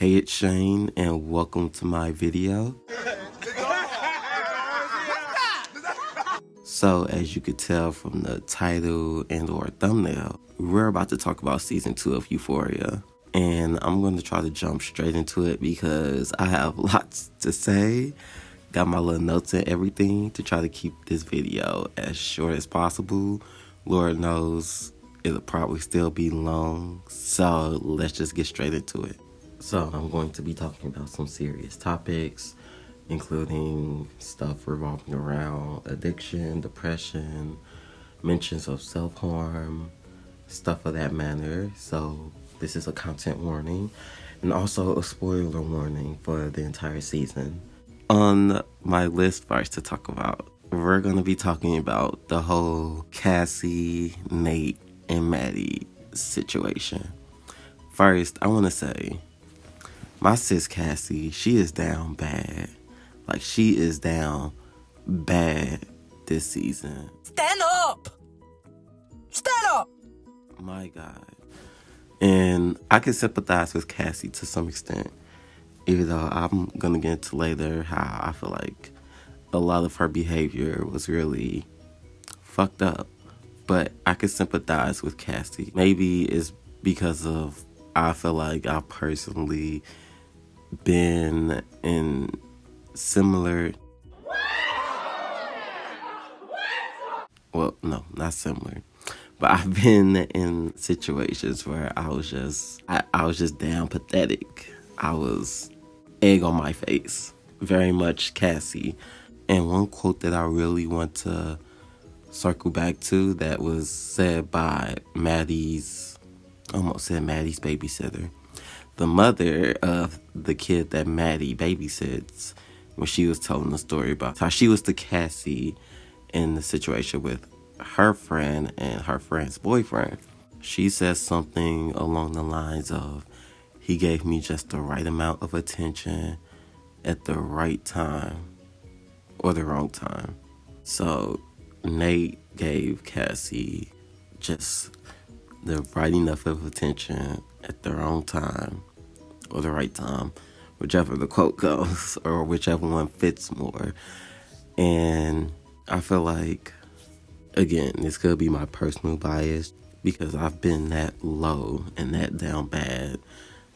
Hey, it's Shane, and welcome to my video. So, as you could tell from the title and or thumbnail, we're about to talk about season 2 of Euphoria. And I'm going to try to jump straight into it because I have lots to say. Got my little notes and everything to try to keep this video as short as possible. Lord knows it'll probably still be long. So, let's just get straight into it. So I'm going to be talking about some serious topics, including stuff revolving around addiction, depression, mentions of self-harm, stuff of that manner. So this is a content warning and also a spoiler warning for the entire season. On my list first to talk about, we're going to be talking about the whole Cassie, Nate, and Maddie situation. First, I want to say, my sis Cassie, she is down bad. Like, she is down bad this season. Stand up! Stand up! My God. And I can sympathize with Cassie to some extent, even though I'm going to get into later how I feel like a lot of her behavior was really fucked up. But I can sympathize with Cassie. Maybe it's because of, I feel like I personally been in similar, well, no, not similar, but I've been in situations where I was just damn pathetic. I was egg on my face, very much Cassie. And one quote that I really want to circle back to that was said by Maddie's, almost said Maddie's babysitter, the mother of the kid that Maddie babysits, when she was telling the story about how she was the Cassie in the situation with her friend and her friend's boyfriend. She says something along the lines of, he gave me just the right amount of attention at the right time or the wrong time. So Nate gave Cassie just the right enough of attention at the wrong time or the right time, whichever the quote goes, or whichever one fits more. And I feel like, again, this could be my personal bias because I've been that low and that down bad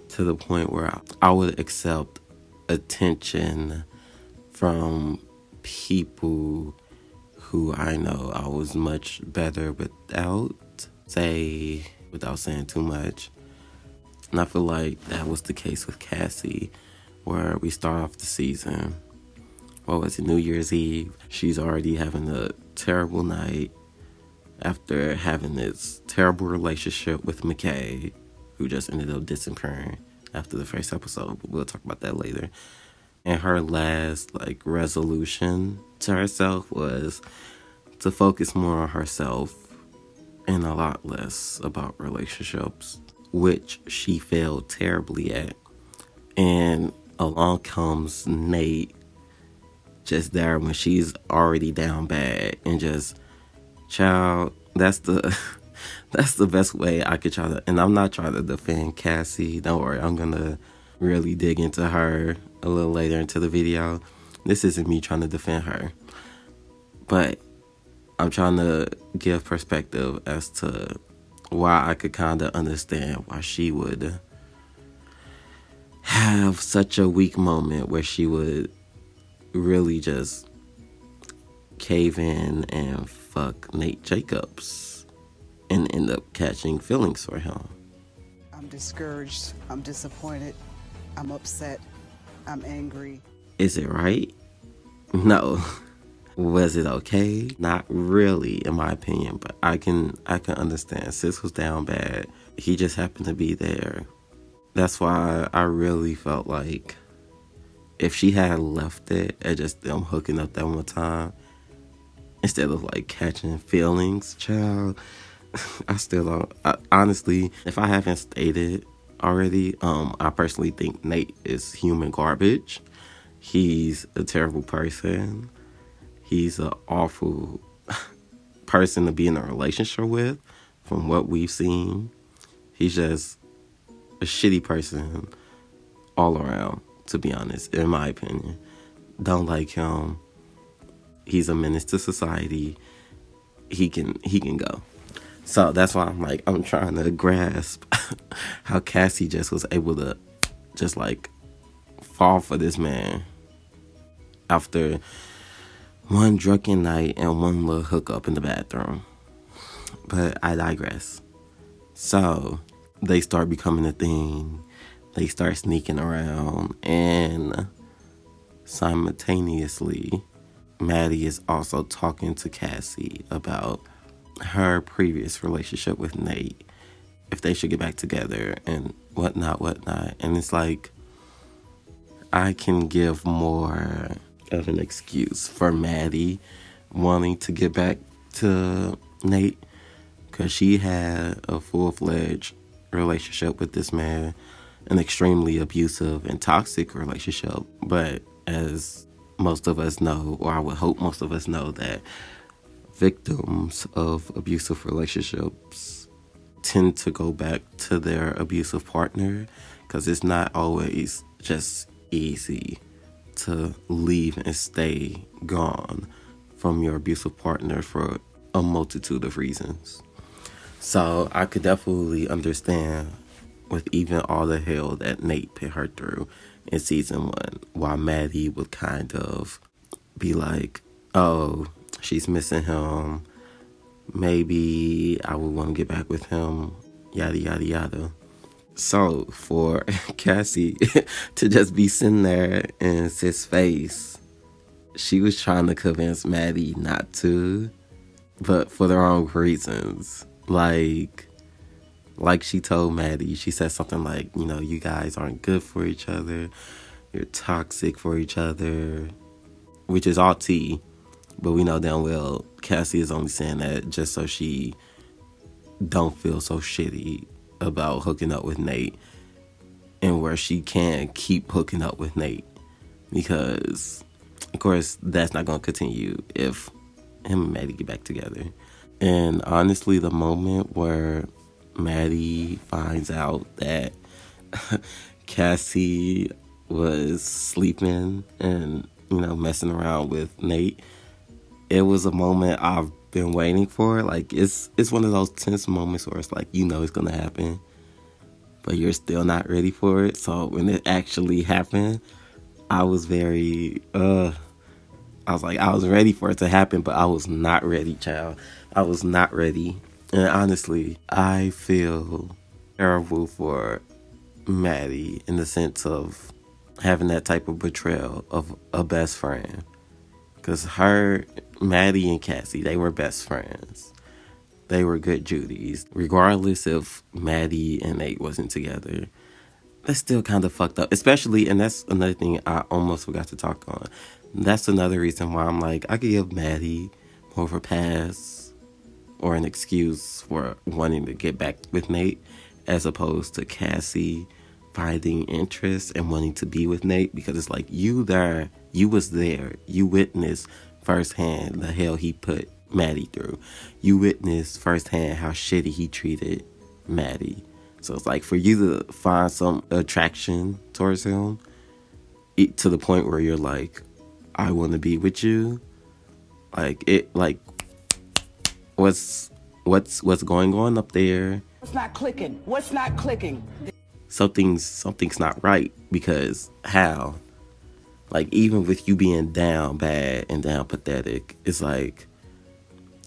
to the point where I would accept attention from people who I know I was much better without saying too much. And I feel like that was the case with Cassie, where we start off the season, what was it, New Year's Eve? She's already having a terrible night after having this terrible relationship with McKay, who just ended up disappearing after the first episode, but we'll talk about that later. And her last, resolution to herself was to focus more on herself and a lot less about relationships, which she failed terribly at. And along comes Nate, just there when she's already down bad, and just, child, that's the best way I could try to, and I'm not trying to defend Cassie, don't worry, I'm gonna really dig into her a little later into the video. This isn't me trying to defend her, but I'm trying to give perspective as to why I could kind of understand why she would have such a weak moment where she would really just cave in and fuck Nate Jacobs and end up catching feelings for him. I'm discouraged. I'm disappointed. I'm upset. I'm angry. Is it right? No. Was it okay? Not really, in my opinion, but I can understand. Sis was down bad. He just happened to be there. That's why I really felt like if she had left it at just them hooking up that one time, instead of catching feelings, child, I still don't. Honestly, if I haven't stated already, I personally think Nate is human garbage. He's a terrible person. He's an awful person to be in a relationship with, from what we've seen. He's just a shitty person all around, to be honest, in my opinion. Don't like him. He's a menace to society. He can go. So that's why I'm trying to grasp how Cassie just was able to just like fall for this man after one drunken night and one little hookup in the bathroom. But I digress. So they start becoming a thing. They start sneaking around, and simultaneously, Maddie is also talking to Cassie about her previous relationship with Nate, if they should get back together and whatnot. And it's like, I can give more of an excuse for Maddie wanting to get back to Nate, because she had a full-fledged relationship with this man, an extremely abusive and toxic relationship. But as most of us know, or I would hope most of us know, that victims of abusive relationships tend to go back to their abusive partner, because it's not always just easy to leave and stay gone from your abusive partner for a multitude of reasons. So I could definitely understand, with even all the hell that Nate put her through in season 1, why Maddie would kind of be like, oh, she's missing him. Maybe I would want to get back with him, yada, yada, yada. So for Cassie to just be sitting there in Sis' face, she was trying to convince Maddie not to, but for the wrong reasons. Like she told Maddie, she said something like, you guys aren't good for each other. You're toxic for each other, which is all tea. But we know damn well Cassie is only saying that just so she don't feel so shitty about hooking up with Nate, and where she can keep hooking up with Nate, because of course that's not going to continue if him and Maddie get back together. And honestly, the moment where Maddie finds out that Cassie was sleeping and messing around with Nate, it was a moment I've been waiting for. Like, it's one of those tense moments where it's like, it's gonna happen, but you're still not ready for it. So when it actually happened, I was very I was ready for it to happen, but I was not ready, child. I was not ready. And honestly, I feel terrible for Maddie in the sense of having that type of betrayal of a best friend. Because Maddie and Cassie, they were best friends. They were good Judies. Regardless if Maddie and Nate wasn't together, that's still kind of fucked up. Especially, and that's another thing I almost forgot to talk on. That's another reason why I'm like, I could give Maddie more of a pass or an excuse for wanting to get back with Nate, as opposed to Cassie finding interest and wanting to be with Nate, because it's like, you was there, you witnessed firsthand the hell he put Maddie through. You witnessed firsthand how shitty he treated Maddie. So it's like, for you to find some attraction towards him, to the point where you're like, I want to be with you. What's going on up there? What's not clicking? What's not clicking? Something's not right, because how? Like, even with you being down bad and down pathetic, it's like,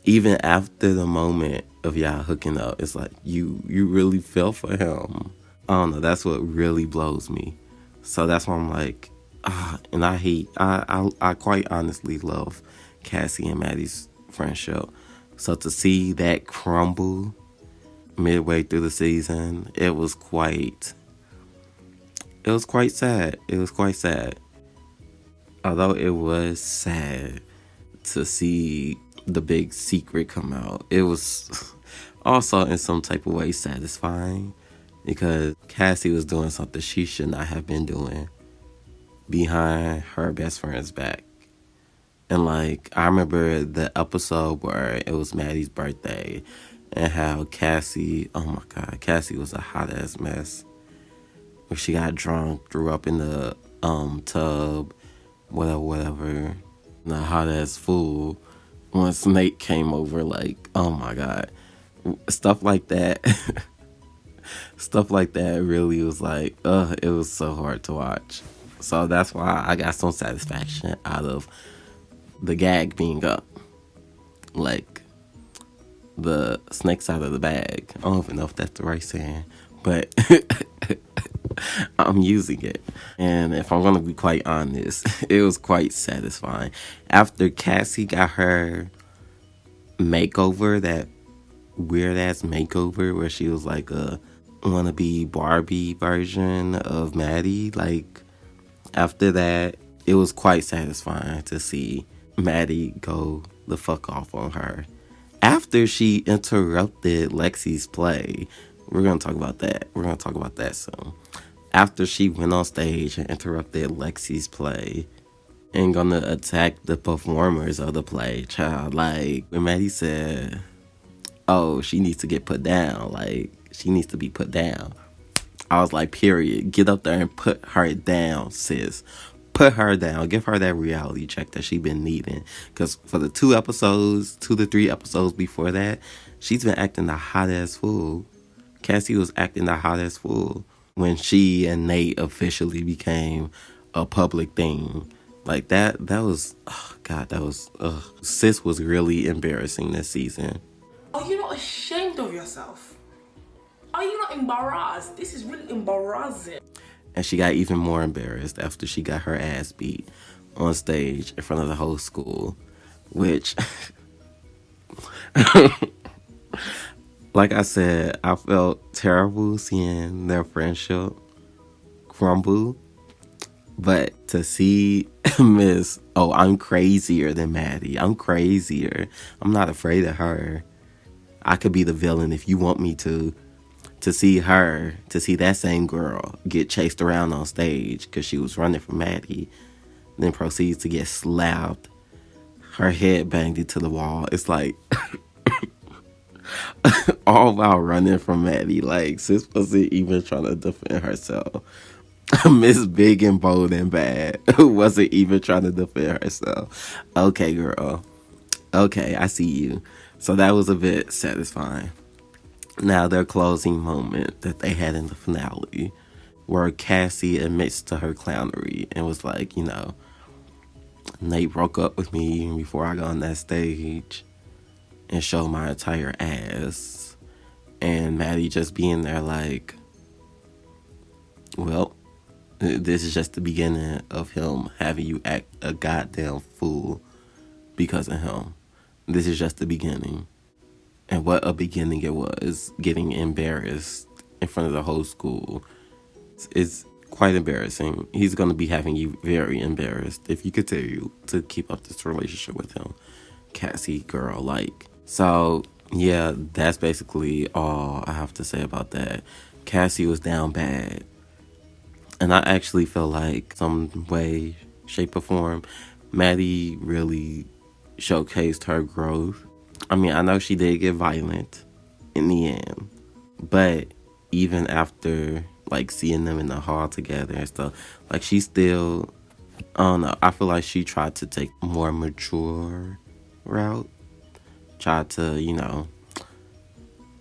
even after the moment of y'all hooking up, it's like you really fell for him. I don't know, that's what really blows me. So that's why I'm like, and I quite honestly love Cassie and Maddie's friendship. So to see that crumble midway through the season, it was quite sad. It was quite sad. Although it was sad to see the big secret come out, it was also in some type of way satisfying, because Cassie was doing something she should not have been doing behind her best friend's back. And like, I remember the episode where it was Maddie's birthday, and how Cassie, oh my God, Cassie was a hot ass mess. where she got drunk, threw up in the tub, whatever. The hot ass fool. When Snake came over, like, oh my god, stuff like that. Stuff like that really was like, it was so hard to watch. So that's why I got some satisfaction out of the gag being up. Like, the snakes out of the bag. I don't even know if that's the right saying, but I'm using it. And if I'm gonna be quite honest, it was quite satisfying. After Cassie got her makeover, that weird ass makeover where she was like a wannabe Barbie version of Maddie, like, after that, it was quite satisfying to see Maddie go the fuck off on her. After she interrupted Lexi's play, we're going to talk about that. We're going to talk about that soon. After she went on stage and interrupted Lexi's play and gonna attack the performers of the play, child, like, when Maddie said, oh, she needs to get put down, like, she needs to be put down. I was like, period. Get up there and put her down, sis. Put her down. Give her that reality check that she been needing. Because for the 2 to 3 episodes before that, she's been acting the hot ass fool. Cassie was acting the hot ass fool when she and Nate officially became a public thing. Like, that was, oh God, that was, sis was really embarrassing this season. Are you not ashamed of yourself? Are you not embarrassed? This is really embarrassing. And she got even more embarrassed after she got her ass beat on stage in front of the whole school, which, like I said, I felt terrible seeing their friendship crumble. But to see Miss, oh, I'm crazier than Maddie. I'm crazier. I'm not afraid of her. I could be the villain if you want me to. To see that same girl get chased around on stage because she was running from Maddie, then proceeds to get slapped, her head banged into the wall. It's like, all while running from Maddie. Like, sis wasn't even trying to defend herself. Miss Big and Bold and Bad wasn't even trying to defend herself. Okay, girl. Okay, I see you. So that was a bit satisfying. Now, their closing moment that they had in the finale, where Cassie admits to her clownery and was like, you know, Nate broke up with me even before I got on that stage and showed my entire ass. And Maddie just being there like, well, this is just the beginning of him having you act a goddamn fool because of him. This is just the beginning. And what a beginning it was, getting embarrassed in front of the whole school. It's quite embarrassing. He's going to be having you very embarrassed if you continue to keep up this relationship with him. Cassie, girl, like. So, yeah, that's basically all I have to say about that. Cassie was down bad. And I actually feel like some way, shape, or form, Maddie really showcased her growth. I mean, I know she did get violent in the end, but even after, like, seeing them in the hall together and stuff, like, she still, I don't know, I feel like she tried to take a more mature route, tried to, you know,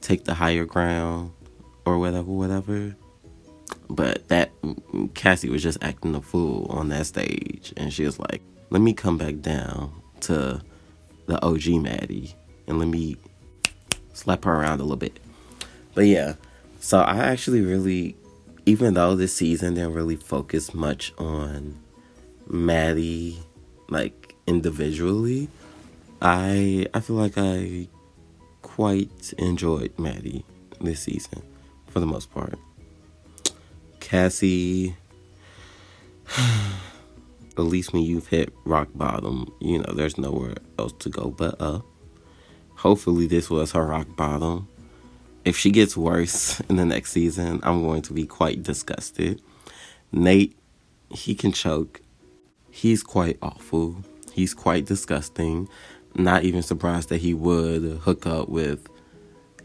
take the higher ground or whatever. But that, Cassie was just acting a fool on that stage, and she was like, let me come back down to the OG Maddie and let me slap her around a little bit. But yeah, so I actually really, even though this season didn't really focus much on Maddie, like, individually, I feel like I quite enjoyed Maddie this season for the most part. Cassie, at least when you've hit rock bottom, you know, there's nowhere else to go but up. Hopefully this was her rock bottom. If she gets worse in the next season, I'm going to be quite disgusted. Nate, he can choke. He's quite awful. He's quite disgusting. Not even surprised that he would hook up with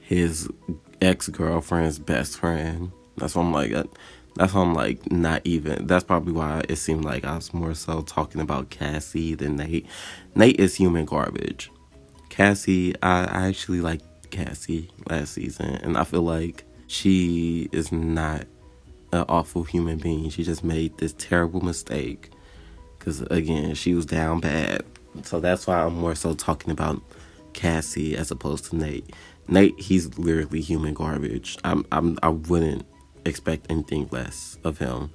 his ex-girlfriend's best friend. That's why I'm like, That's why I'm like, not even. That's probably why it seemed like I was more so talking about Cassie than Nate. Nate is human garbage. Cassie, I actually liked Cassie last season, and I feel like she is not an awful human being. She just made this terrible mistake because, again, she was down bad. So that's why I'm more so talking about Cassie as opposed to Nate. Nate, he's literally human garbage. I wouldn't expect anything less of him.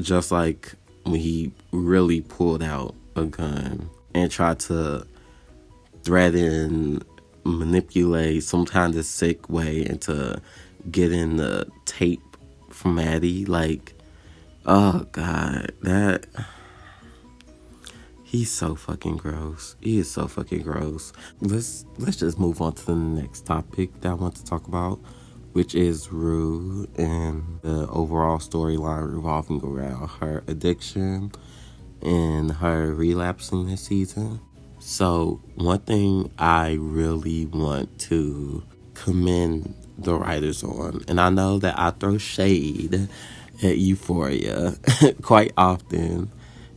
Just like when he really pulled out a gun and tried to threaten, manipulate some kind of sick way into getting the tape from Maddie. Like, oh God, that... He's so fucking gross. He is so fucking gross. Let's just move on to the next topic that I want to talk about, which is Rue and the overall storyline revolving around her addiction and her relapsing this season. So one thing I really want to commend the writers on, and I know that I throw shade at Euphoria quite often,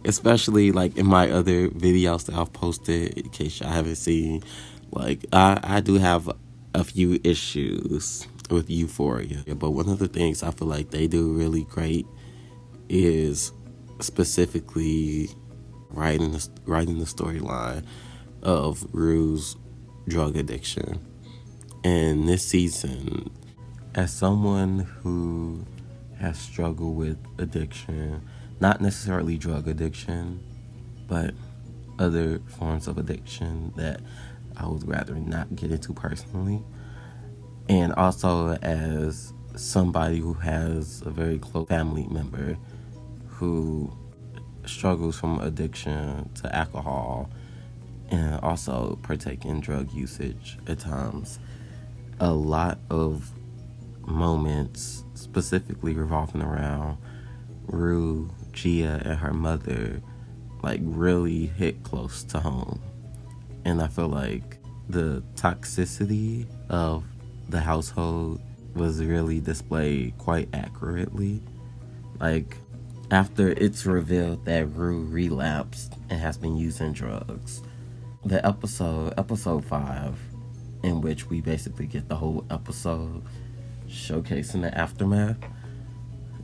especially like in my other videos that I've posted, in case y'all haven't seen. Like, I do have a few issues with Euphoria, but one of the things I feel like they do really great is specifically writing the storyline of Rue's drug addiction. And this season, as someone who has struggled with addiction, not necessarily drug addiction, but other forms of addiction that I would rather not get into personally, and also as somebody who has a very close family member who struggles from addiction to alcohol and also partake in drug usage at times, a lot of moments specifically revolving around Rue, Gia, and her mother like really hit close to home. And I feel like the toxicity of the household was really displayed quite accurately. Like, after it's revealed that Rue relapsed and has been using drugs, the episode 5, in which we basically get the whole episode showcasing the aftermath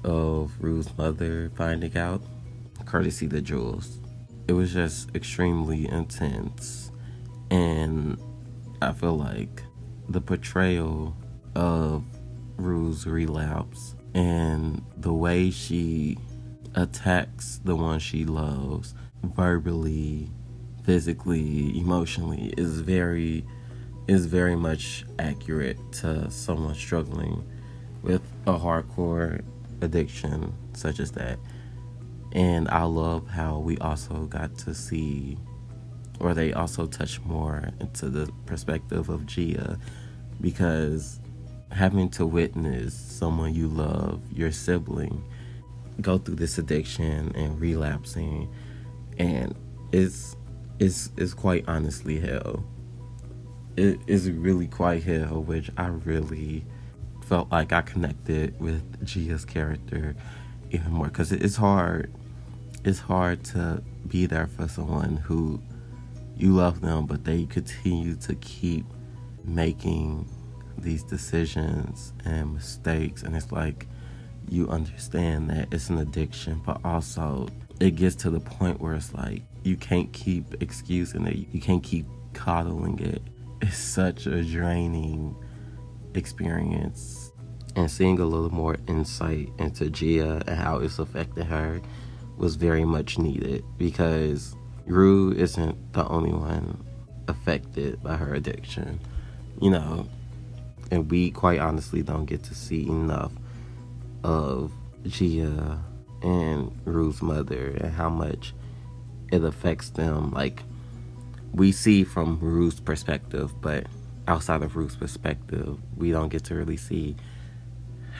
of Rue's mother finding out, courtesy to Jules. It was just extremely intense, and I feel like the portrayal of Rue's relapse and the way she attacks the one she loves verbally, physically, emotionally is very much accurate to someone struggling with a hardcore addiction such as that. And I love how we also got to see, or they also touch more into the perspective of Gia, because having to witness someone you love, your sibling, go through this addiction and relapsing, and it's quite honestly hell. It is really quite hell, which I really felt like I connected with Gia's character even more, because it's hard to be there for someone who you love them, but they continue to keep making these decisions and mistakes. And it's like, you understand that it's an addiction, but also it gets to the point where it's like, you can't keep excusing it, you can't keep coddling it. It's such a draining experience. And seeing a little more insight into Gia and how it's affecting her was very much needed, because Rue isn't the only one affected by her addiction, you know, and we quite honestly don't get to see enough of Gia and Rue's mother and how much it affects them. Like, we see from Rue's perspective, but outside of Rue's perspective, we don't get to really see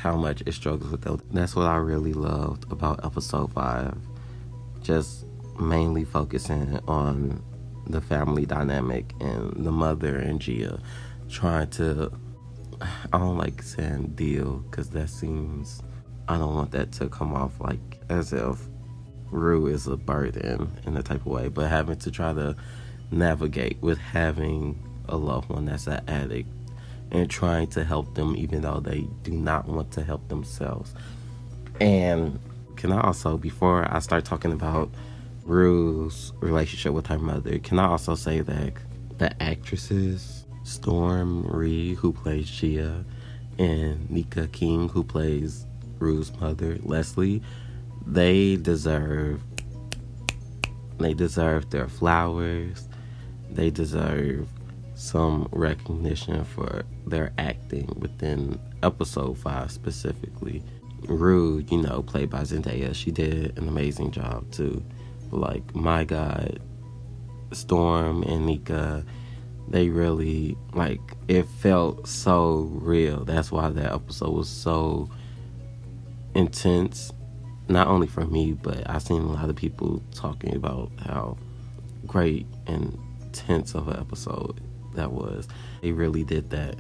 how much it struggles with them. That's what I really loved about episode 5. Just mainly focusing on the family dynamic and the mother and Gia trying to, I don't like saying deal, because that seems I don't want that to come off like as if Rue is a burden in a type of way, but having to try to navigate with having a loved one that's an addict and trying to help them even though they do not want to help themselves. And can I also, before I start talking about Rue's relationship with her mother, can I also say that the actresses, Storm who plays Gia, and Nika King, who plays Rue's mother, Leslie, they deserve their flowers. They deserve some recognition for their acting within episode 5 specifically. Rue, played by Zendaya, she did an amazing job too. Like, my God, Storm and Nika, they really, it felt so real. That's why that episode was so intense. Not only for me, but I've seen a lot of people talking about how great and intense of an episode that was. They really did that.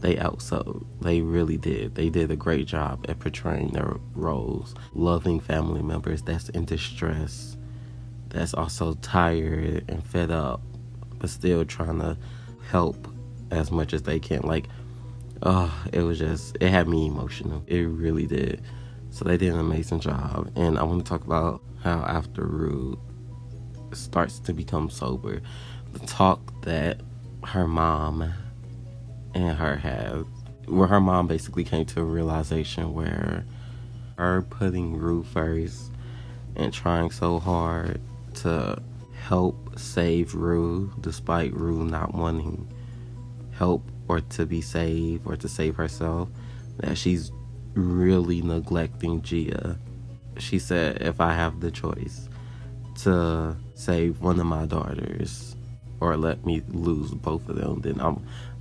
They outsold. They really did. They did a great job at portraying their roles. Loving family members that's in distress, that's also tired and fed up, but still trying to help as much as they can. It had me emotional. It really did. So they did an amazing job. And I want to talk about how after Rue starts to become sober, the talk that her mom and her had, where her mom basically came to a realization where her putting Rue first and trying so hard to help save Rue, despite Rue not wanting help or to be saved or to save herself, that she's really neglecting Gia. She said, if I have the choice to save one of my daughters or let me lose both of them, then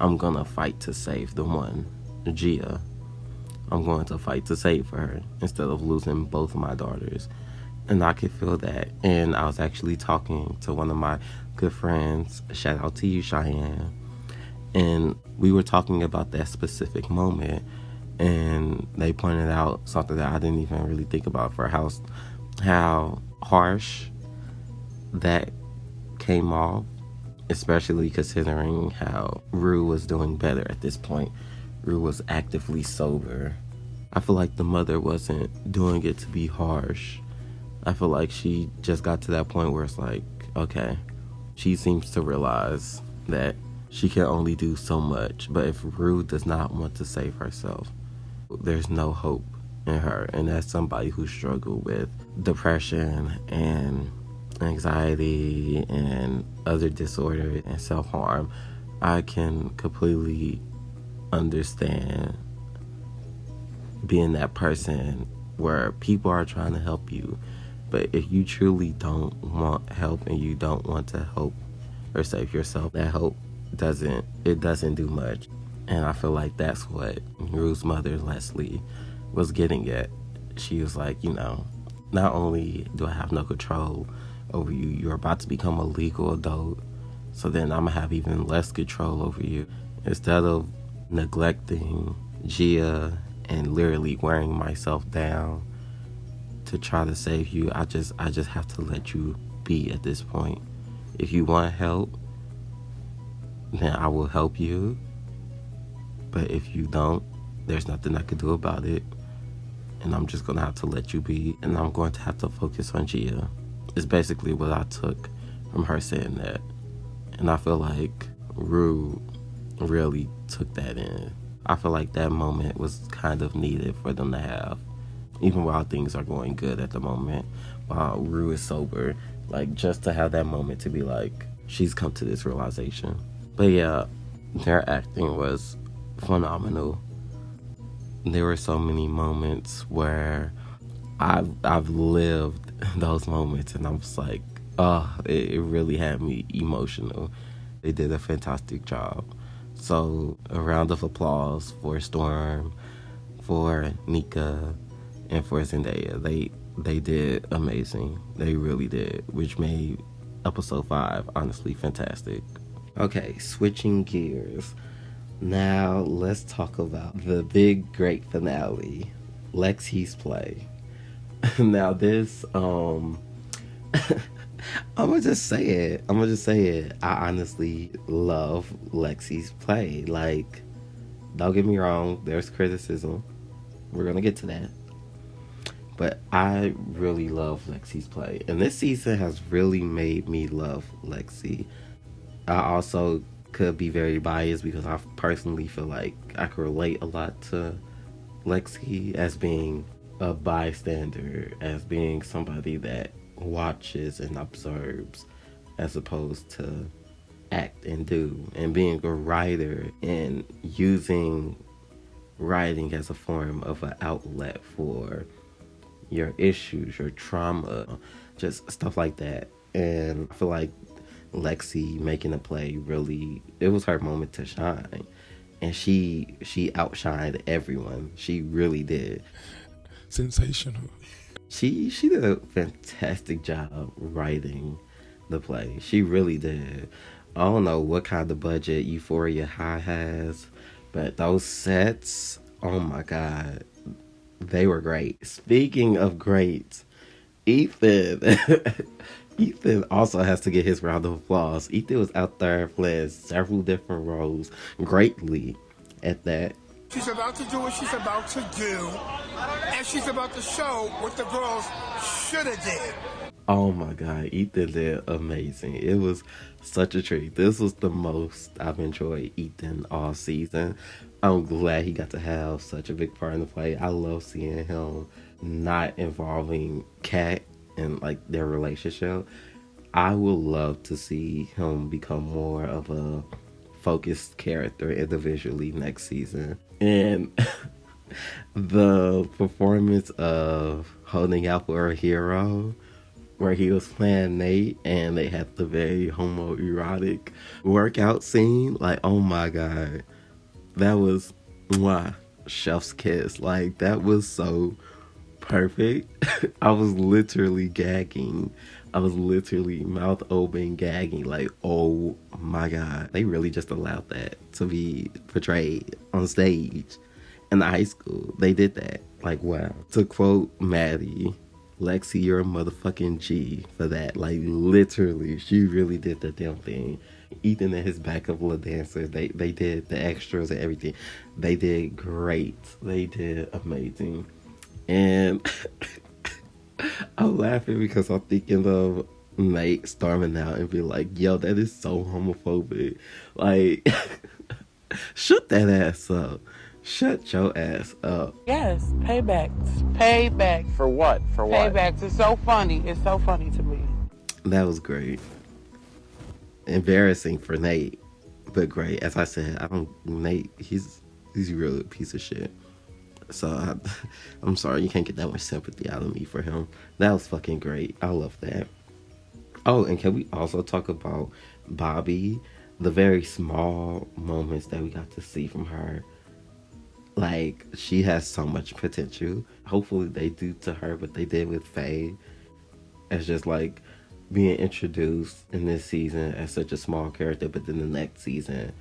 I'm gonna fight to save the one, Gia. I'm going to fight to save her instead of losing both of my daughters. And I could feel that. And I was actually talking to one of my good friends, shout out to you, Cheyenne, and we were talking about that specific moment, and they pointed out something that I didn't even really think about, for how harsh that came off, especially considering how Rue was doing better at this point. Rue was actively sober. I feel like the mother wasn't doing it to be harsh. I feel like she just got to that point where it's like, okay, she seems to realize that she can only do so much. But if Rue does not want to save herself, there's no hope in her. And as somebody who struggled with depression and anxiety and other disorders and self-harm, I can completely understand being that person where people are trying to help you, but if you truly don't want help and you don't want to help or save yourself, that hope doesn't do much. And I feel like that's what Rue's mother, Leslie, was getting at. She was like, not only do I have no control over you, you're about to become a legal adult, so then I'm gonna have even less control over you. Instead of neglecting Gia and literally wearing myself down to try to save you, I just have to let you be at this point. If you want help, then I will help you. But if you don't, there's nothing I can do about it. And I'm just going to have to let you be. And I'm going to have to focus on Gia. It's basically what I took from her saying that. And I feel like Rue really took that in. I feel like that moment was kind of needed for them to have. Even while things are going good at the moment, while Rue is sober, just to have that moment to be like, she's come to this realization. But yeah, their acting was phenomenal. There were so many moments where I've lived those moments, and I'm just like, it really had me emotional. They did a fantastic job. So a round of applause for Storm, for Nika, and for Zendaya. They did amazing. They really did, which made episode 5 honestly fantastic. Okay, switching gears. Now let's talk about the big great finale. Lexi's play. Now this, I'm gonna just say it. I honestly love Lexi's play. Like, don't get me wrong, there's criticism. We're gonna get to that. But I really love Lexi's play. And this season has really made me love Lexi. I also could be very biased because I personally feel like I could relate a lot to Lexi as being a bystander, as being somebody that watches and observes as opposed to act and do, and being a writer and using writing as a form of an outlet for your issues, your trauma, just stuff like that. And I feel like Lexi making a play really, it was her moment to shine. And she outshined everyone. She really did. Sensational. She did a fantastic job writing the play. She really did. I don't know what kind of budget Euphoria High has, but those sets, oh my God, they were great. Speaking of great, Ethan. Ethan also has to get his round of applause. Ethan was out there playing several different roles greatly at that. She's about to do what she's about to do, and she's about to show what the girls should have did. Oh my God, Ethan did amazing. It was such a treat. This was the most I've enjoyed Ethan all season. I'm glad he got to have such a big part in the play. I love seeing him not involving Kat and like their relationship. I would love to see him become more of a focused character individually next season. And the performance of Holding Out for a Hero, where he was playing Nate and they had the very homoerotic workout scene, like, oh my God, that was mwah, chef's kiss. Like, that was so perfect. I was literally gagging. I was literally mouth open gagging, like, oh my God. They really just allowed that to be portrayed on stage in the high school. They did that. Like, wow. To quote Maddie, Lexi, you're a motherfucking G for that. Like, literally, she really did the damn thing. Ethan and his backup little dancers, they did the extras and everything. They did great. They did amazing. And I'm laughing because I'm thinking of Nate storming out and be like, yo, that is so homophobic. Like, shut that ass up. Shut your ass up. Yes, paybacks. Payback. For what? For what? Paybacks. It's so funny. It's so funny to me. That was great. Embarrassing for Nate, but great. As I said, Nate, he's a real piece of shit. So I'm sorry you can't get that much sympathy out of me for him. That was fucking great. I love that. Oh, and can we also talk about Bobby? The very small moments that we got to see from her. Like, she has so much potential. Hopefully they do to her what they did with Faye. As just like being introduced in this season as such a small character, but then the next season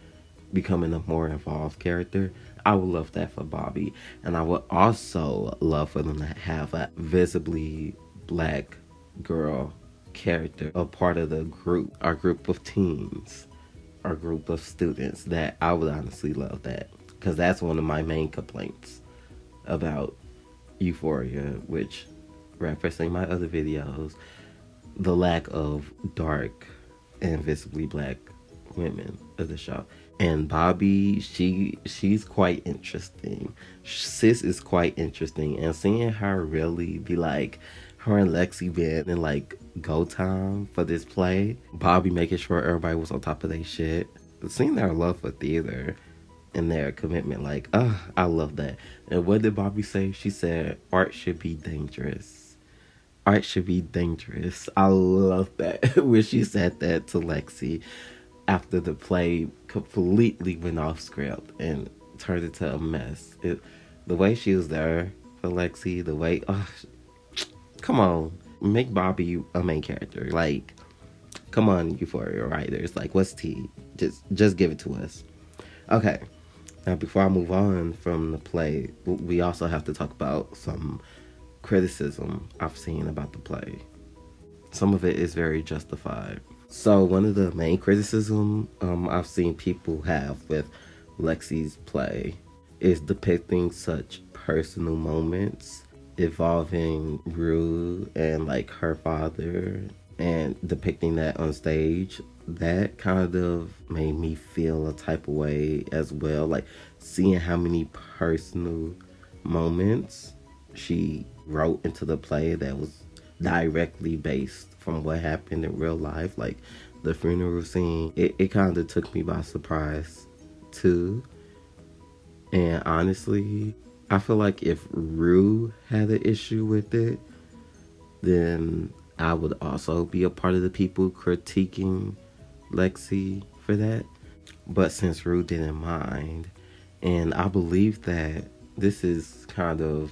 becoming a more involved character. I would love that for Bobby. And I would also love for them to have a visibly black girl character, a part of the group, our group of teens, our group of students. That I would honestly love that. Because that's one of my main complaints about Euphoria, which, referencing my other videos, the lack of dark and visibly black women of the show. And Bobby, she's quite interesting. Sis is quite interesting. And seeing her really be like, her and Lexi being in like go time for this play, Bobby making sure everybody was on top of their shit, seeing their love for theater and their commitment, like, I love that. And what did Bobby say? She said, art should be dangerous. Art should be dangerous. I love that. When she said that to Lexi after the play completely went off script and turned into a mess. The way she was there for Lexi, the way, come on, make Bobby a main character. Like, come on, Euphoria writers. Like, what's tea? Just give it to us. Okay. Now, before I move on from the play, we also have to talk about some criticism I've seen about the play. Some of it is very justified. So one of the main criticism I've seen people have with Lexi's play is depicting such personal moments involving Rue and like her father, and depicting that on stage. That kind of made me feel a type of way as well, like seeing how many personal moments she wrote into the play that was directly based from what happened in real life, like the funeral scene. It kind of took me by surprise too. And honestly, I feel like if Rue had an issue with it, then I would also be a part of the people critiquing Lexi for that. But since Rue didn't mind, and I believe that this is kind of,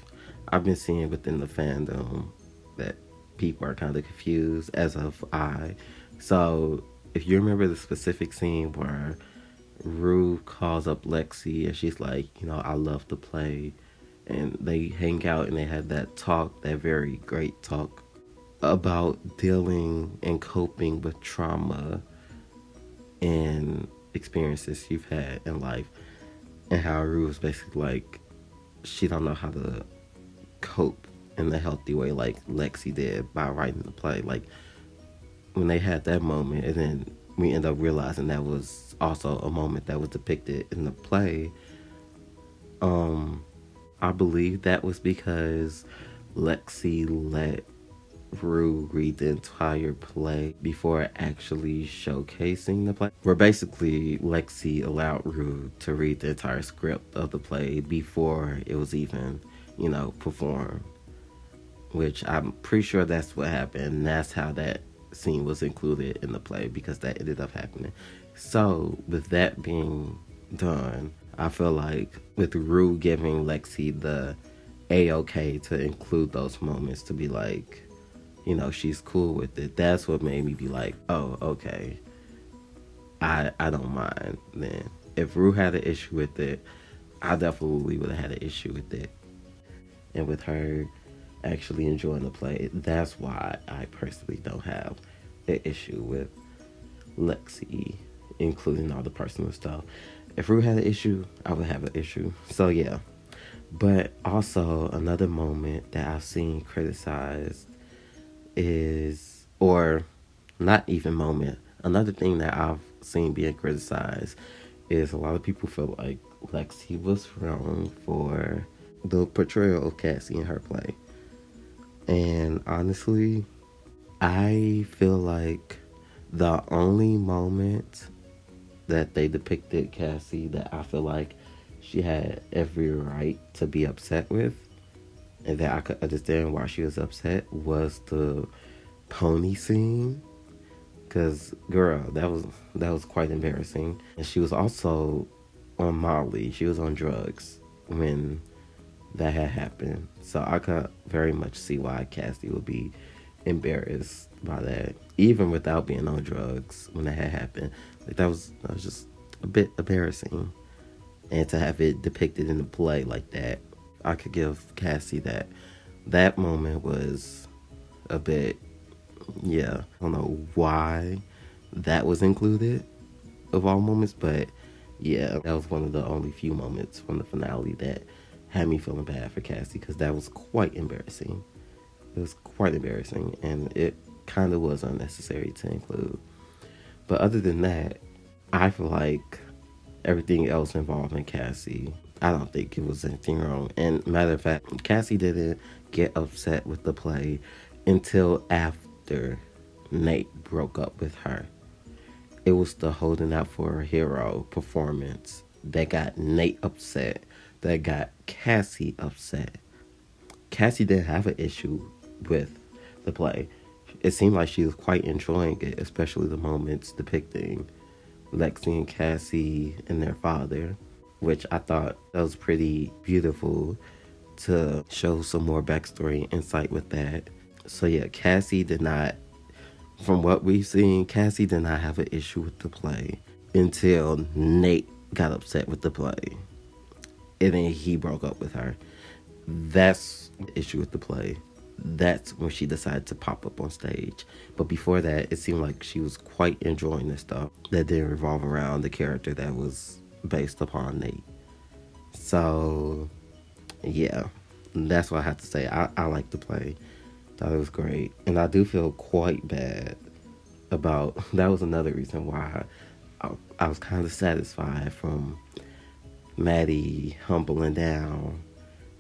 I've been seeing within the fandom that people are kind of confused, as of I. So if you remember the specific scene where Rue calls up Lexi and she's like, I love to play, and they hang out and they had that talk, that very great talk about dealing and coping with trauma and experiences you've had in life, and how Rue was basically like, she don't know how to cope in a healthy way like Lexi did by writing the play. Like, when they had that moment, and then we end up realizing that was also a moment that was depicted in the play, I believe that was because Lexi let Rue read the entire play before actually showcasing the play. Where basically Lexi allowed Rue to read the entire script of the play before it was even, performed. Which I'm pretty sure that's what happened. That's how that scene was included in the play, because that ended up happening. So with that being done, I feel like with Rue giving Lexi the A-okay to include those moments, to be like, she's cool with it, that's what made me be like, oh, okay, I don't mind. Then if Rue had an issue with it, I definitely would have had an issue with it. And with her actually enjoying the play, that's why I personally don't have an issue with Lexi including all the personal stuff. If Rue had an issue, I would have an issue. So yeah. But also another moment that I've seen criticized is, or not even moment, another thing that I've seen being criticized is a lot of people feel like Lexi was wrong for the portrayal of Cassie in her play. And honestly, I feel like the only moment that they depicted Cassie that I feel like she had every right to be upset with, and that I could understand why she was upset, was the pony scene. Cause girl, that was quite embarrassing. And she was also on Molly. She was on drugs when that had happened. So I could very much see why Cassie would be embarrassed by that, even without being on drugs when that had happened. Like that was just a bit embarrassing. And to have it depicted in the play like that, I could give Cassie that. That moment was a bit, yeah, I don't know why that was included of all moments, but yeah, that was one of the only few moments from the finale that had me feeling bad for Cassie, because that was quite embarrassing. It was quite embarrassing, and it kind of was unnecessary to include. But other than that, I feel like everything else involving Cassie, I don't think it was anything wrong. And matter of fact, Cassie didn't get upset with the play until after Nate broke up with her. It was the holding out for a hero performance that got Nate upset, that got Cassie upset. Cassie didn't have an issue with the play. It seemed like she was quite enjoying it, especially the moments depicting Lexi and Cassie and their father, which I thought that was pretty beautiful to show some more backstory and insight with that. So yeah, Cassie did not, from what we've seen, Cassie did not have an issue with the play until Nate got upset with the play. and then he broke up with her. That's the issue with the play. That's when she decided to pop up on stage. But before that, it seemed like she was quite enjoying this stuff that didn't revolve around the character that was based upon Nate. So, yeah, that's what I have to say. I like the play. Thought it was great. And I do feel quite bad about, that was another reason why I was kind of satisfied from Maddie humbling down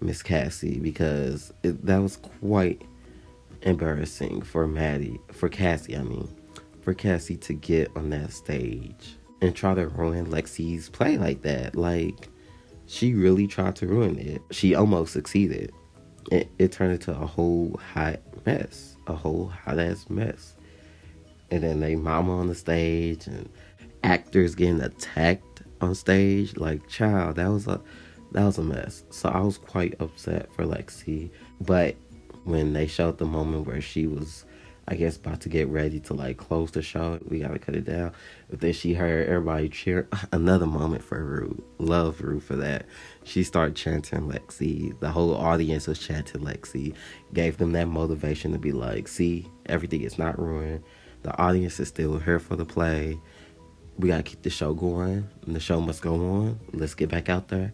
Miss Cassie, because that was quite embarrassing for Cassie to get on that stage and try to ruin Lexi's play like that. Like, she really tried to ruin it. She almost succeeded. It turned into a whole hot ass mess. And then they mama on the stage and actors getting attacked on stage. Like, child, that was a mess. So I was quite upset for Lexi. But when they showed the moment where she was, I guess, about to get ready to like close the show, we gotta cut it down. But then she heard everybody cheer. Another moment for Rue. Love Rue for that. She started chanting Lexi. The whole audience was chanting Lexi. Gave them that motivation to be like, see, everything is not ruined. The audience is still here for the play. We gotta keep the show going. And the show must go on. Let's get back out there.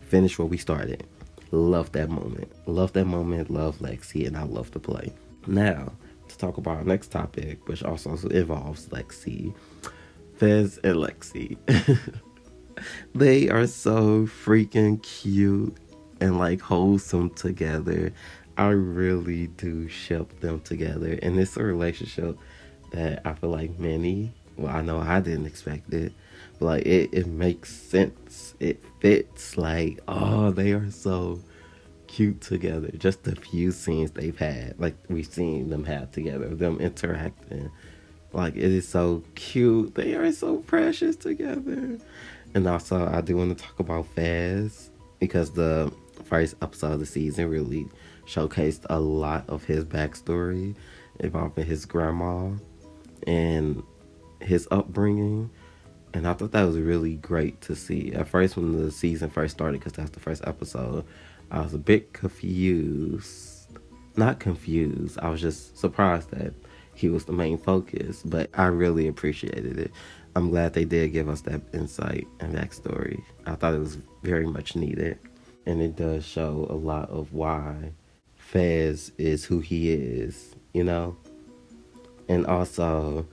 Finish where we started. Love that moment. Love Lexi, and I love the play. Now, to talk about our next topic, which also involves Lexi. Fez and Lexi. They are so freaking cute and like wholesome together. I really do ship them together. And it's a relationship that I feel like I know I didn't expect it, but like it makes sense. It fits. Like, oh, they are so cute together. Just the few scenes they've had, like we've seen them have together, them interacting, like it is so cute. They are so precious together. And also, I do want to talk about Fez, because the first episode of the season really showcased a lot of his backstory involving his grandma and his upbringing. And I thought that was really great to see. At first, when the season first started, because that's the first episode, I was a bit confused. Not confused. I was just surprised that he was the main focus. But I really appreciated it. I'm glad they did give us that insight and backstory. I thought it was very much needed. And it does show a lot of why Fez is who he is, you know? And also,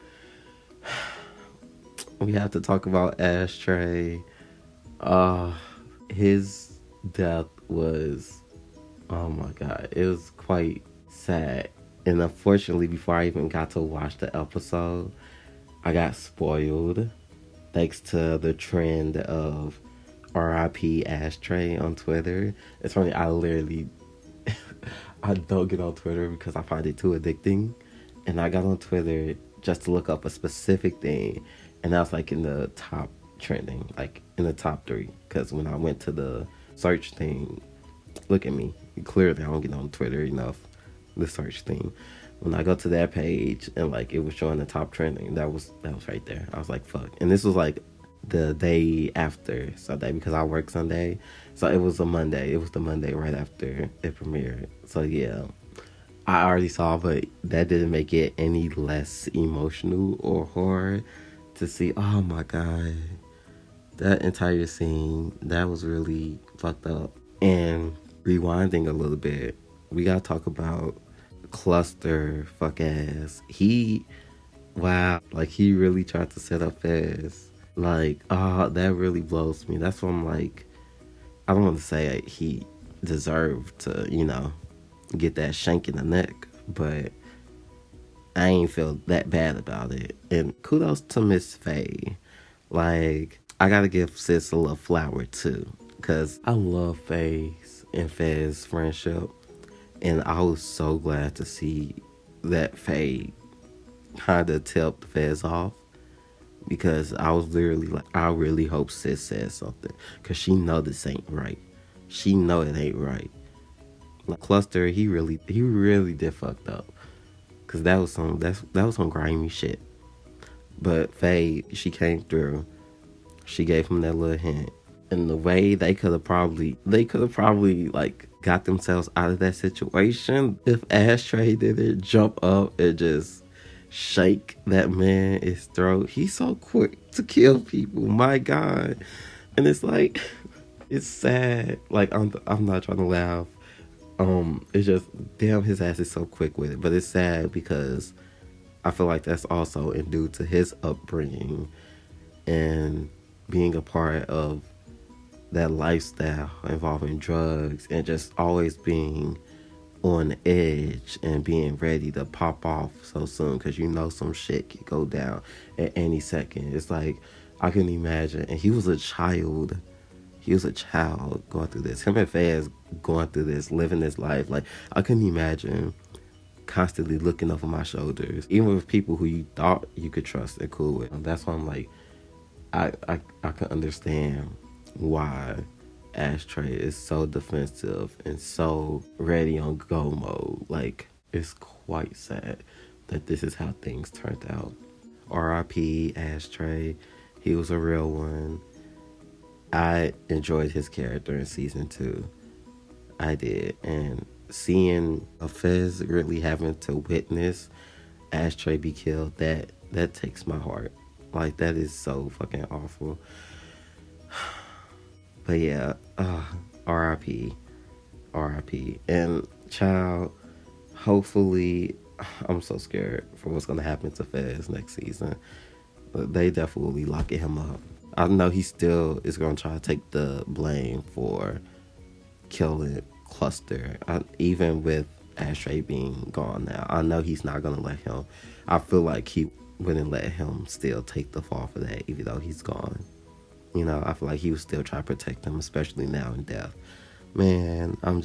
we have to talk about Ashtray. His death was, oh my God, it was quite sad. And unfortunately, before I even got to watch the episode, I got spoiled thanks to the trend of RIP Ashtray on Twitter. It's funny, I literally I don't get on Twitter because I find it too addicting. And I got on Twitter just to look up a specific thing, and that was like in the top trending, like in the top 3. Because when I went to the search thing, look at me, clearly I don't get on Twitter enough, the search thing. When I go to that page and like it was showing the top trending, that was right there. I was like, fuck. And this was like the day after Sunday, because I work Sunday, so it was a Monday. It was the Monday right after it premiered. So yeah, I already saw, but that didn't make it any less emotional or hard to see. Oh my God, that entire scene, that was really fucked up. And rewinding a little bit, we gotta talk about Cluster fuck ass. Wow, like he really tried to set up Fez. Like, that really blows me. That's why I'm like, I don't want to say he deserved to, get that shank in the neck, but I ain't feel that bad about it. And kudos to Miss Faye. Like, I gotta give sis a little flower too, because I love Faye's and Fez's friendship. And I was so glad to see that Faye kind of tipped Fez off, because I was literally like, I really hope sis says something, because she know this ain't right. She know it ain't right. Like, Cluster, he really did fucked up, because that was some grimy shit. But Faye, she came through. She gave him that little hint. And the way they could have probably like got themselves out of that situation if Ashtray didn't jump up and just shake that man his throat. He's so quick to kill people, my God. And it's like, it's sad. Like, I'm not trying to laugh. It's just, damn, his ass is so quick with it. But it's sad because I feel like that's also due to his upbringing and being a part of that lifestyle involving drugs and just always being on the edge and being ready to pop off so soon because you know some shit could go down at any second. It's like, I can imagine. And he was a child going through this. Him and Faz going through this, living this life. Like, I couldn't imagine constantly looking over my shoulders, even with people who you thought you could trust and cool with. And that's why I'm like, I can understand why Ashtray is so defensive and so ready on go mode. Like, it's quite sad that this is how things turned out. R.I.P. Ashtray. He was a real one. I enjoyed his character in season 2. I did. And seeing a Fez really having to witness Ashtray be killed, that takes my heart. Like, that is so fucking awful. But yeah, R.I.P. R.I.P. And child, hopefully, I'm so scared for what's gonna happen to Fez next season. But they definitely locking him up. I know he still is gonna try to take the blame for killing Cluster, even with Ashtray being gone now. I know he's not gonna let him. I feel like he wouldn't let him still take the fall for that, even though he's gone. You know, I feel like he would still try to protect him, especially now in death. Man, I'm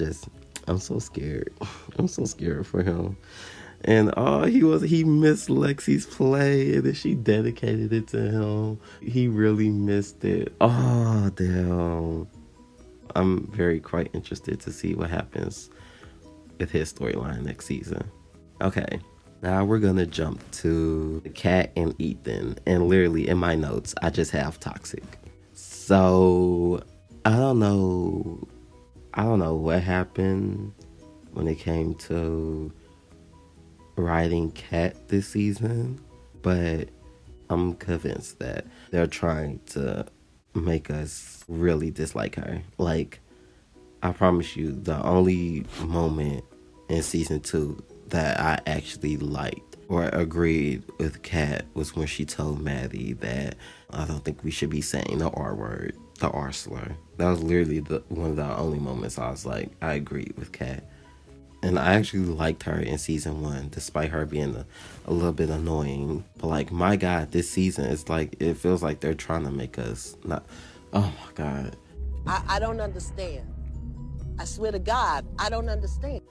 so scared. I'm so scared for him. And he missed Lexi's play, and then she dedicated it to him. He really missed it. Oh, damn. I'm quite interested to see what happens with his storyline next season. Okay, now we're gonna jump to Kat and Ethan. And literally in my notes, I just have toxic. So, I don't know what happened when it came to writing Kat this season, but I'm convinced that they're trying to make us really dislike her. Like, I promise you, the only moment in season 2 that I actually liked or agreed with Kat was when she told Maddie that I don't think we should be saying the R word, the R slur. That was literally one of the only moments I was like, I agreed with Kat. And I actually liked her in season 1, despite her being a little bit annoying. But like, my God, this season, it's like, it feels like they're trying to make us not, oh my God. I don't understand. I swear to God, I don't understand.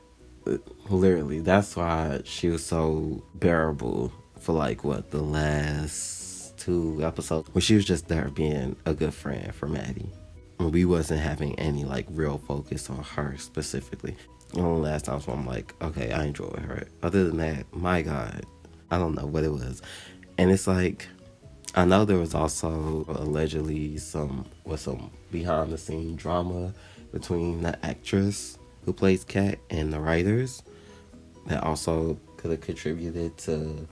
Literally, that's why she was so bearable for like, the last 2 episodes. When she was just there being a good friend for Maddie. When we wasn't having any like real focus on her specifically. And the last time, so I'm like, okay, I enjoyed her. Other than that, my God, I don't know what it was. And it's like, I know there was also allegedly some behind the scene drama between the actress who plays Kat and the writers that also could have contributed to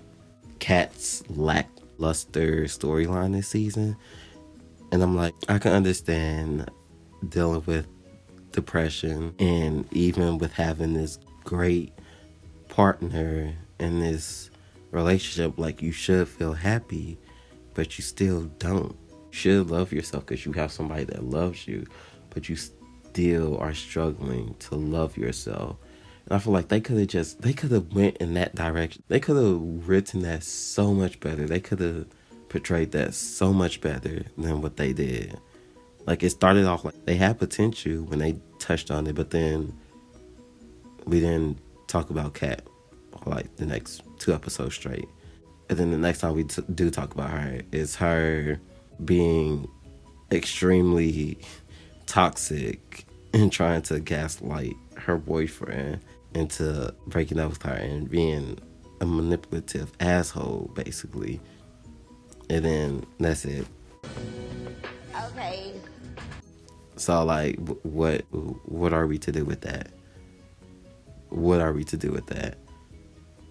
Kat's lackluster storyline this season. And I'm like, I can understand dealing with depression, and even with having this great partner in this relationship, like, you should feel happy, but you still don't. You should love yourself because you have somebody that loves you, but you still are struggling to love yourself. And I feel like they could have went in that direction. They could have written that so much better. They could have portrayed that so much better than what they did. Like, it started off like they had potential when they touched on it, but then we didn't talk about Kat like the next 2 episodes straight. And then the next time we do talk about her is her being extremely toxic and trying to gaslight her boyfriend into breaking up with her and being a manipulative asshole, basically. And then that's it. Okay. So like, what are we to do with that? What are we to do with that?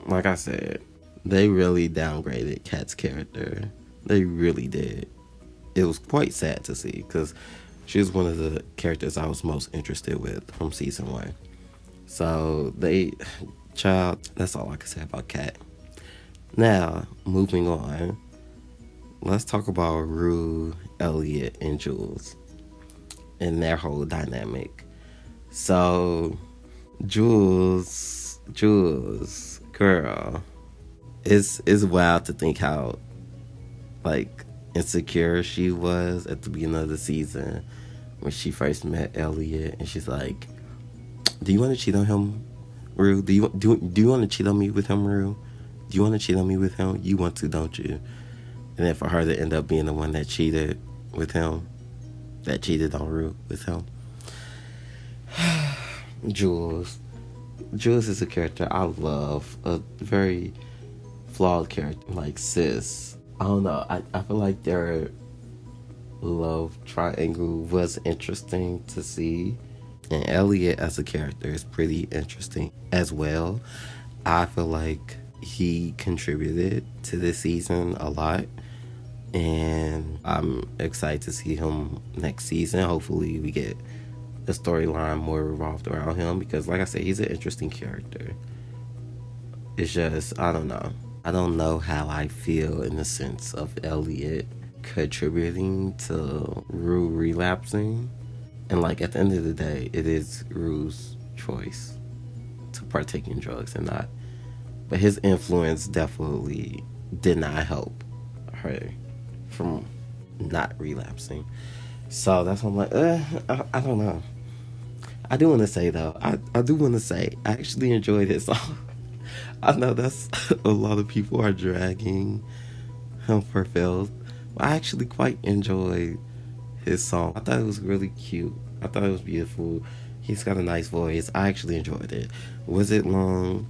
Like I said, they really downgraded Kat's character. They really did. It was quite sad to see because she was one of the characters I was most interested with from season 1. So child, that's all I can say about Kat. Now, moving on, let's talk about Rue, Elliot, and Jules and their whole dynamic. So, Jules, girl, it's wild to think how, like, insecure she was at the beginning of the season when she first met Elliot, and she's like, "Do you want to cheat on him, Rue? Do you want to cheat on me with him, Rue? Do you want to cheat on me with him? You want to, don't you?" And then for her to end up being the one that cheated with him, that cheated on Rue with him. Jules is a character I love, a very flawed character, like sis. I don't know, I feel like their love triangle was interesting to see. And Elliot as a character is pretty interesting as well. I feel like he contributed to this season a lot. And I'm excited to see him next season. Hopefully we get the storyline more revolved around him because, like I said, he's an interesting character. It's just, I don't know. I don't know how I feel in the sense of Elliot contributing to Rue relapsing. And, like, at the end of the day, it is Rue's choice to partake in drugs and not. But his influence definitely did not help her from not relapsing. So that's why I'm like, I don't know. I do want to say, though, I do want to say, I actually enjoyed it song. I know that's a lot of people are dragging him for filth, but I actually quite enjoyed his song. I thought it was really cute. I thought it was beautiful. He's got a nice voice. I actually enjoyed it. Was it long,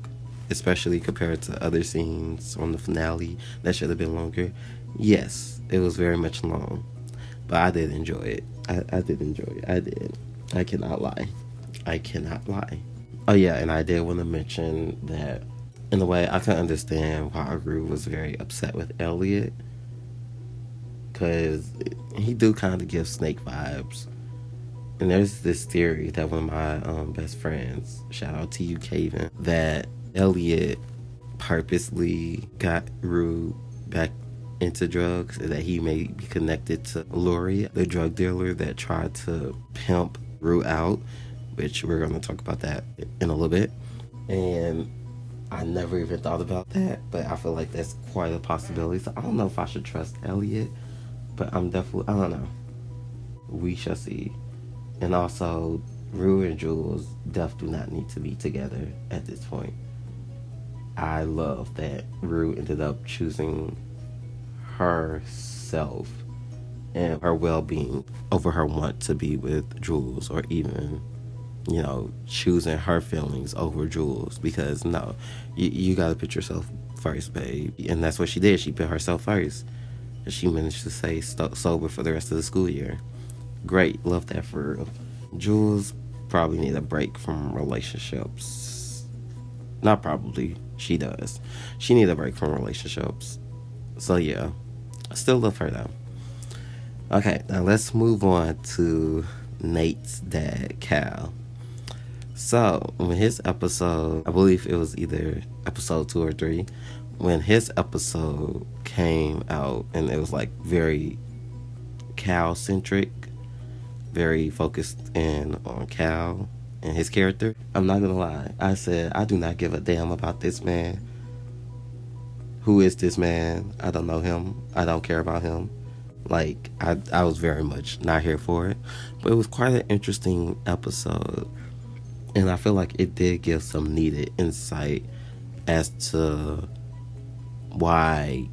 especially compared to other scenes on the finale that should have been longer? Yes, it was very much long, but I did enjoy it. I did enjoy it. I did. I cannot lie. Oh yeah, and I did want to mention that in a way I can understand why Rue was very upset with Elliot, because he do kind of give Snake vibes. And there's this theory that one of my best friends, shout out to you, Caven, that Elliot purposely got Rue back into drugs, and that he may be connected to Lori, the drug dealer that tried to pimp Rue out, which we're going to talk about that in a little bit. And I never even thought about that, but I feel like that's quite a possibility. So I don't know if I should trust Elliot, but I don't know. We shall see. And also, Rue and Jules definitely do not need to be together at this point. I love that Rue ended up choosing herself and her well-being over her want to be with Jules, or even, you know, choosing her feelings over Jules, because no, you gotta put yourself first, babe. And that's what she did. She put herself first, and she managed to stay sober for the rest of the school year. Great, love that for real. Jules probably need a break from relationships. Not probably, she does. She need a break from relationships. So yeah, I still love her though. Okay, now let's move on to Nate's dad, Cal. So, when his episode, I believe it was either episode 2 or 3, when his episode came out, and it was like very Cal-centric, very focused in on Cal and his character. I'm not gonna lie, I said, I do not give a damn about this man. Who is this man? I don't know him. I don't care about him. Like, I was very much not here for it. But it was quite an interesting episode. And I feel like it did give some needed insight as to why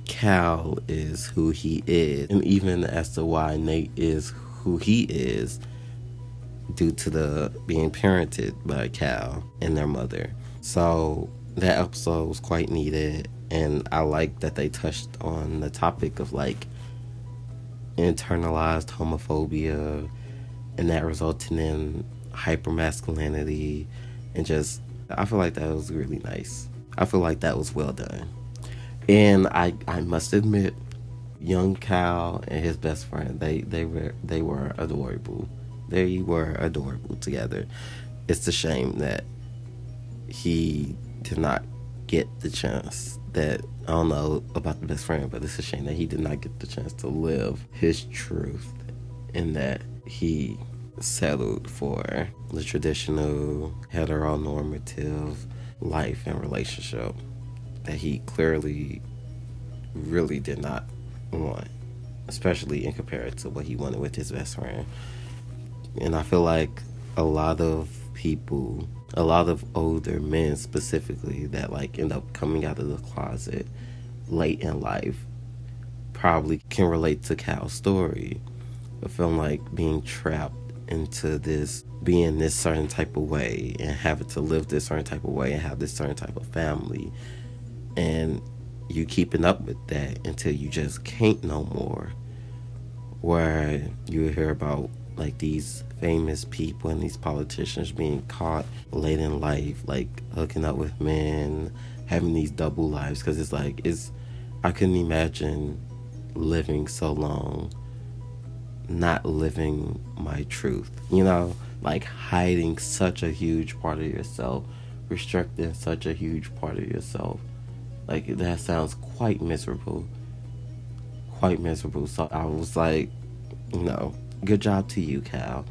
Cal is who he is. And even as to why Nate is who he is due to the being parented by Cal and their mother. So that episode was quite needed. And I like that they touched on the topic of like internalized homophobia and that resulting in hypermasculinity, and just, I feel like that was really nice. I feel like that was well done. And I must admit, young Cal and his best friend, they were adorable. They were adorable together. It's a shame that he did not get the chance that, I don't know about the best friend, but it's a shame that he did not get the chance to live his truth, and that he settled for the traditional heteronormative life and relationship that he clearly really did not want, especially in comparison to what he wanted with his best friend. And I feel like a lot of people, a lot of older men specifically, that like end up coming out of the closet late in life, probably can relate to Cal's story of feeling like being trapped into this, being this certain type of way, and having to live this certain type of way and have this certain type of family, and you keeping up with that until you just can't no more. Where you hear about like these famous people and these politicians being caught late in life, like hooking up with men, having these double lives, because it's like, I couldn't imagine living so long not living my truth, you know, like hiding such a huge part of yourself, restricting such a huge part of yourself. Like, that sounds quite miserable. So I was like, you know, good job to you, Cal,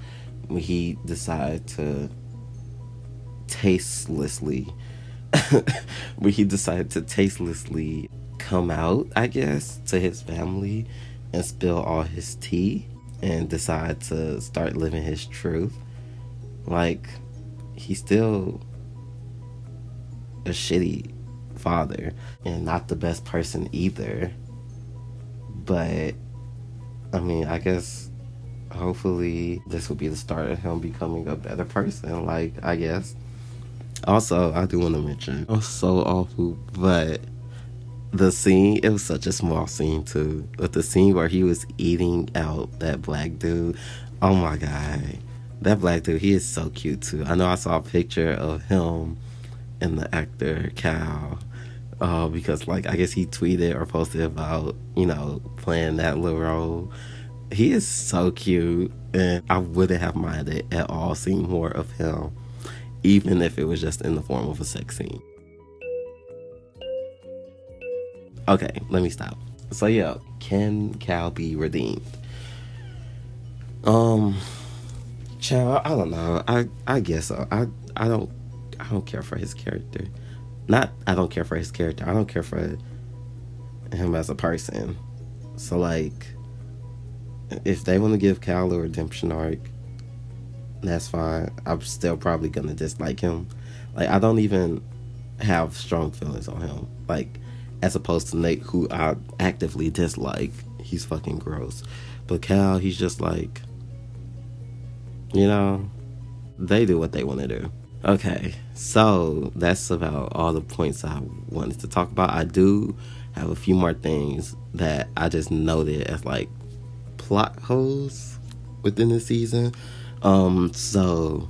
when he decided to tastelessly come out, I guess, to his family and spill all his tea and decide to start living his truth. Like, he's still a shitty father and not the best person either, but I mean, I guess hopefully this will be the start of him becoming a better person, like, I guess. Also, I do want to mention, it was so awful, but the scene, it was such a small scene too, but the scene where he was eating out that black dude, oh my god, that black dude, he is so cute too. I know I saw a picture of him and the actor Cal, because like, I guess he tweeted or posted about, you know, playing that little role. He is so cute, and I wouldn't have minded at all seeing more of him, even if it was just in the form of a sex scene. Okay, let me stop. So yeah, can Cal be redeemed? Child, I don't know. I guess so. I don't care for his character. Not I don't care for his character. I don't care for him as a person. So like, if they want to give Cal a redemption arc, that's fine. I'm still probably gonna dislike him. Like, I don't even have strong feelings on him. Like, as opposed to Nate, who I actively dislike. He's fucking gross. But Cal, he's just like, you know, they do what they want to do. Okay, so that's about all the points I wanted to talk about. I do have a few more things that I just noted as like plot holes within the season. So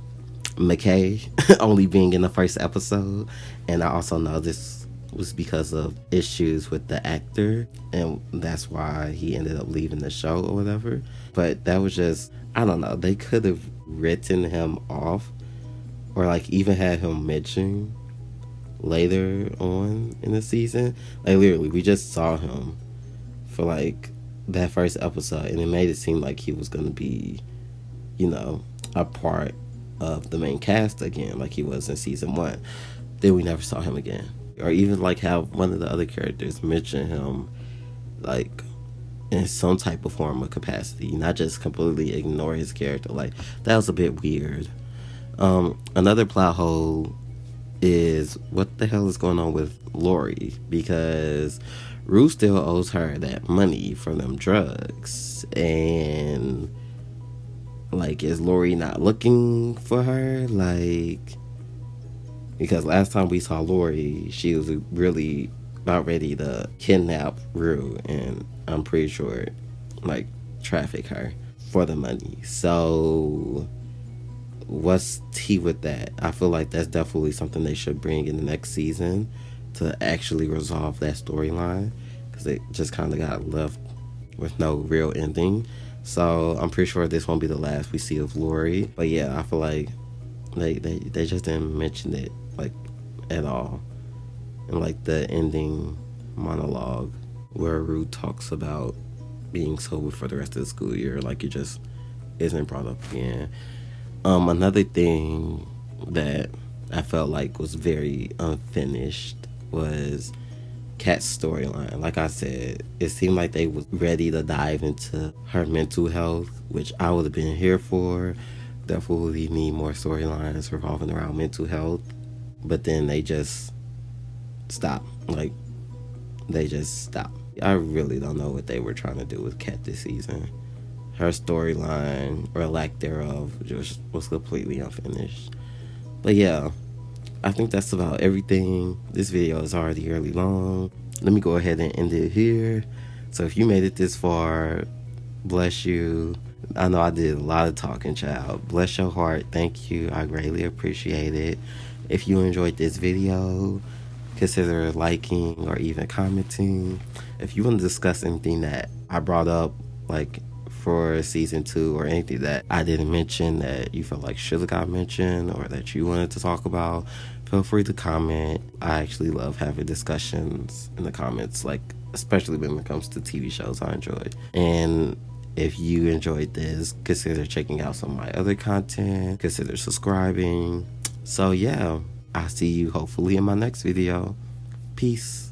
McKay only being in the first episode, and I also know this was because of issues with the actor, and that's why he ended up leaving the show or whatever. But that was just, I don't know, they could have written him off, or like even had him mention later on in the season. Like, literally, we just saw him for like that first episode, and it made it seem like he was gonna be, you know, a part of the main cast again, like he was in season 1. Then we never saw him again. Or even like have one of the other characters mention him like in some type of form of capacity, not just completely ignore his character. Like, that was a bit weird. Another plot hole is what the hell is going on with Lori, because Rue still owes her that money for them drugs, and like, is Lori not looking for her? Like, because last time we saw Lori, she was really about ready to kidnap Rue, and I'm pretty sure, like, traffic her. for the money. So what's tea with that? I feel like that's definitely something they should bring in the next season to actually resolve that storyline, because it just kind of got left with no real ending. So I'm pretty sure this won't be the last we see of Lori. But yeah, I feel like they just didn't mention it like at all. And like the ending monologue where Ruth talks about being sober for the rest of the school year, like it just isn't brought up again. Another thing that I felt like was very unfinished was Kat's storyline. Like I said, it seemed like they was ready to dive into her mental health, which I would have been here for. Definitely need more storylines revolving around mental health. But then they just stopped. Like, they just stopped. I really don't know what they were trying to do with Kat this season. Her storyline, or lack thereof, just was completely unfinished. But yeah, I think that's about everything. This video is already really long. Let me go ahead and end it here. So if you made it this far, bless you. I know I did a lot of talking, child. Bless your heart. Thank you. I greatly appreciate it. If you enjoyed this video, consider liking or even commenting. If you want to discuss anything that I brought up, like for season 2, or anything that I didn't mention that you felt like should have got mentioned or that you wanted to talk about, feel free to comment. I actually love having discussions in the comments, like especially when it comes to TV shows I enjoy. And if you enjoyed this, consider checking out some of my other content, consider subscribing. So yeah, I'll see you hopefully in my next video. Peace.